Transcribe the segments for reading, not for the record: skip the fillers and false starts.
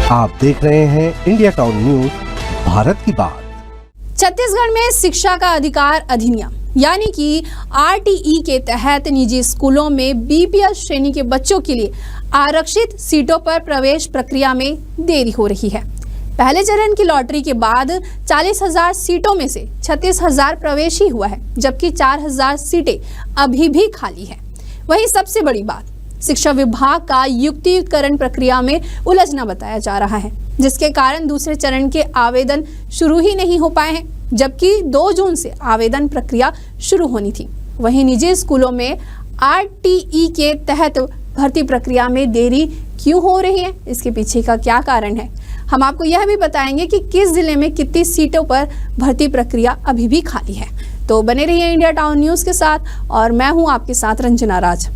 आप देख रहे हैं इंडिया टाउन न्यूज, भारत की बात। छत्तीसगढ़ में शिक्षा का अधिकार अधिनियम यानी कि RTE के तहत निजी स्कूलों में BPL श्रेणी के बच्चों के लिए आरक्षित सीटों पर प्रवेश प्रक्रिया में देरी हो रही है। पहले चरण की लॉटरी के बाद 40,000 सीटों में से 36,000 प्रवेश ही हुआ है, जबकि 4,000 सीटें अभी भी खाली है। वहीं सबसे बड़ी बात, शिक्षा विभाग का युक्तियुक्तकरण प्रक्रिया में उलझना बताया जा रहा है, जिसके कारण दूसरे चरण के आवेदन शुरू ही नहीं हो पाए हैं, जबकि 2 जून से आवेदन प्रक्रिया शुरू होनी थी। वहीं निजी स्कूलों में RTE के तहत भर्ती प्रक्रिया में देरी क्यों हो रही है, इसके पीछे का क्या कारण है, हम आपको यह भी बताएंगे कि किस जिले में कितनी सीटों पर भर्ती प्रक्रिया अभी भी खाली है। तो बने रहिए इंडिया टाउन न्यूज के साथ और मैं हूं आपके साथ रंजना राज।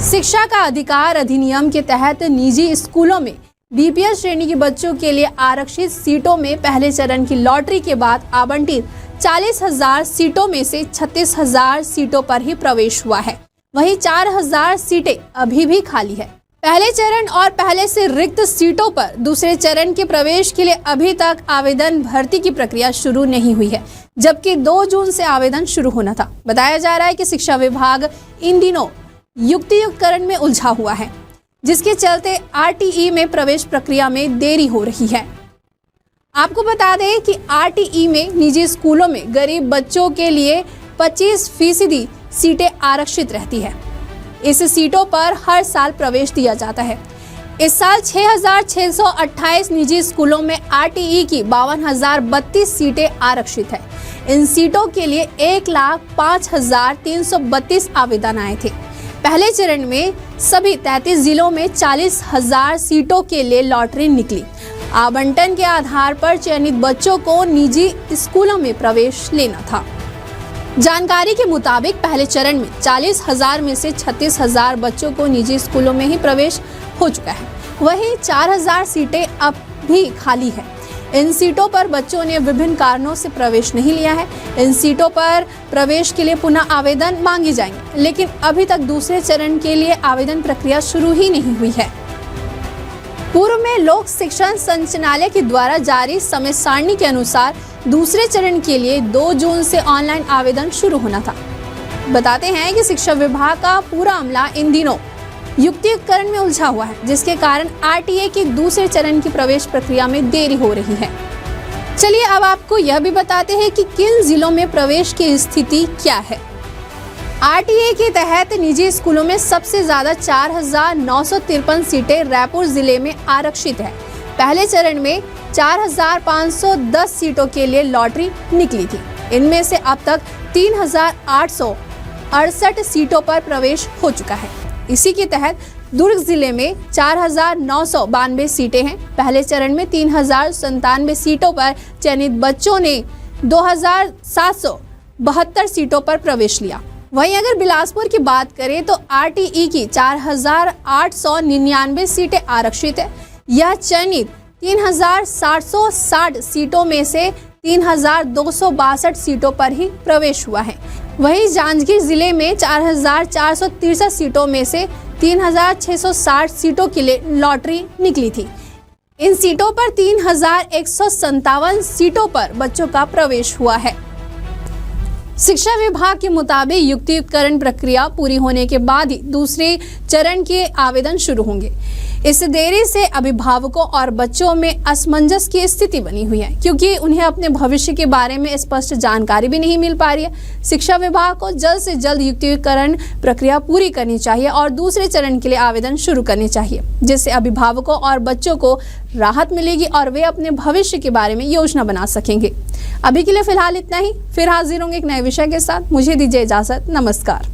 शिक्षा का अधिकार अधिनियम के तहत निजी स्कूलों में BPL श्रेणी के बच्चों के लिए आरक्षित सीटों में पहले चरण की लॉटरी के बाद आवंटित 40,000 सीटों में से 36,000 सीटों पर ही प्रवेश हुआ है। वहीं 4,000 सीटें अभी भी खाली है। पहले चरण और पहले से रिक्त सीटों पर दूसरे चरण के प्रवेश के लिए अभी तक आवेदन भर्ती की प्रक्रिया शुरू नहीं हुई है, जबकि 2 जून से आवेदन शुरू होना था। बताया जा रहा है कि शिक्षा विभाग इन दिनों युक्तियुक्तकरण में उलझा हुआ है, जिसके चलते RTE में प्रवेश प्रक्रिया में देरी हो रही है। आपको बता दें कि RTE में निजी स्कूलों में गरीब बच्चों के लिए 25% सीटें आरक्षित रहती है। इस सीटों पर हर साल प्रवेश दिया जाता है। इस साल 6,628 निजी स्कूलों में RTE की 52,032 सीटें आरक्षित है। इन सीटों के लिए 1,05,332 आवेदन आए थे। पहले चरण में सभी 33 जिलों में 40,000 सीटों के लिए लॉटरी निकली। आवंटन के आधार पर चयनित बच्चों को निजी स्कूलों में प्रवेश लेना था। जानकारी के मुताबिक पहले चरण में 40,000 में से 36,000 बच्चों को निजी स्कूलों में ही प्रवेश हो चुका है। वहीं 4,000 सीटें अब भी खाली है। इन सीटों पर बच्चों ने विभिन्न कारणों से प्रवेश नहीं लिया है। इन सीटों पर प्रवेश के लिए पुनः आवेदन मांगे जाएंगे, लेकिन अभी तक दूसरे चरण के लिए आवेदन प्रक्रिया शुरू ही नहीं हुई है। पूर्व में लोक शिक्षण संचालनालय के द्वारा जारी समय सारणी के अनुसार दूसरे चरण के लिए 2 जून से ऑनलाइन आवेदन शुरू होना था। बताते हैं कि शिक्षा विभाग का पूरा अमला इन दिनों युक्तियुक्तकरण में उलझा हुआ है, जिसके कारण RTE के दूसरे चरण की प्रवेश प्रक्रिया में देरी हो रही है। चलिए अब आपको यह भी बताते हैं कि किन जिलों में प्रवेश की स्थिति क्या है। RTE के तहत निजी स्कूलों में सबसे ज्यादा 4,953 सीटें रायपुर जिले में आरक्षित है। पहले चरण में 4,510 सीटों के लिए लॉटरी निकली थी। इनमें से अब तक 3,868 सीटों पर प्रवेश हो चुका है। इसी के तहत दुर्ग जिले में 4,992 सीटें हैं। पहले चरण में 3,097 सीटों पर चयनित बच्चों ने 2,772 सीटों पर प्रवेश लिया। वहीं अगर बिलासपुर की बात करें तो RTE की 4,899 सीटें आरक्षित है। यह चयनित 3,760 सीटों में से 3,262 सीटों पर ही प्रवेश हुआ है। वहीं जांजगीर जिले में 4,463 सीटों में से 3,660 सीटों के लिए लॉटरी निकली थी। इन सीटों पर 3,157 सीटों पर बच्चों का प्रवेश हुआ है। शिक्षा विभाग के मुताबिक युक्तियुक्तकरण प्रक्रिया पूरी होने के बाद ही दूसरे चरण के आवेदन शुरू होंगे। इस देरी से अभिभावकों और बच्चों में असमंजस की स्थिति बनी हुई है, क्योंकि उन्हें अपने भविष्य के बारे में स्पष्ट जानकारी भी नहीं मिल पा रही है। शिक्षा विभाग को जल्द से जल्द युक्तियुक्तकरण प्रक्रिया पूरी करनी चाहिए और दूसरे चरण के लिए आवेदन शुरू करने चाहिए, जिससे अभिभावकों और बच्चों को राहत मिलेगी और वे अपने भविष्य के बारे में योजना बना सकेंगे। अभी के लिए फिलहाल इतना ही। फिर हाजिर होंगे एक नए विषय के साथ। मुझे दीजिए इजाजत। नमस्कार।